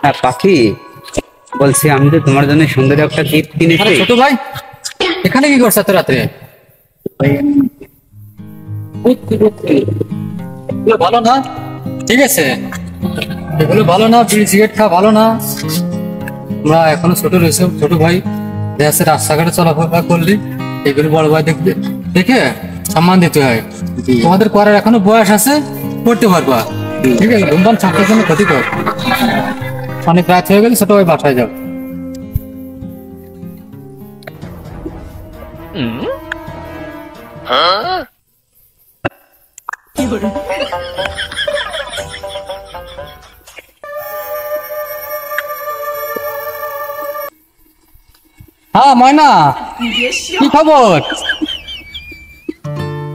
হ্যাঁ পাখি, বলছি আমি তো তোমার জন্য সুন্দর একটা গিফট কিনেছি। ছোট ভাই, এখানে কি করছ এত রাত্রে? এগুলো ভালো না, ঠিক আছে, এগুলো ভালো না, বিড়ি সিগারেট খাওয়া ভালো না। আমরা এখনো ছোট রয়েছে, ছোট ভাই দেশে রাস্তাঘাটে চলাফেরা করলি এগুলো বড় ভাই দেখবে, দেখে সম্মান দিতে হয়। তোমাদের করার এখনো বয়স আছে, করতে পারবা, ঠিক আছে? ধূমপান স্বাস্থ্যের জন্য ক্ষতিকর। অনেক রাত হয়ে গেলে ছোট ভাই বাসায় যাও। হ্যাঁ ময়না, কি খবর?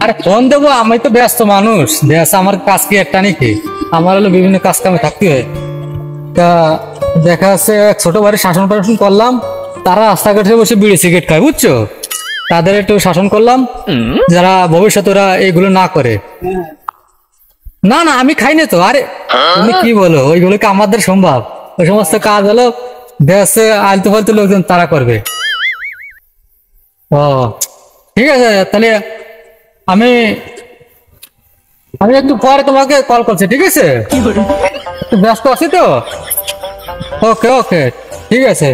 আরে ফোন দেবো, আমি তো ব্যস্ত মানুষ, ব্যস্ত, আমার কাজ কি একটা নাকি? আমার হলো বিভিন্ন কাজ কামে থাকতে হয়। তা দেখা যাচ্ছে ছোট বাড়ির শাসন টাসন করলাম, তারা রাস্তাঘাটে বসে বিড়ি সিগারেট খায়, বুঝছো? তাদের একটু শাসন করলাম, যারা ভবিষ্যতে ওরা এগুলো না করে। না না, আমি খাই না তো। আরে তুমি কি বলো, ওইগুলো কি আমাদের সম্ভব? ওই সমস্ত কাজ হলো দেশে আলতু ফালতু লোকজন তারা করবে। ও ঠিক আছে, তাহলে আমি আমি একটু পরে তোমাকে কল করছি, ঠিক আছে? একটু ব্যস্ত আছি তো। ওকে ওকে, ঠিক আছে।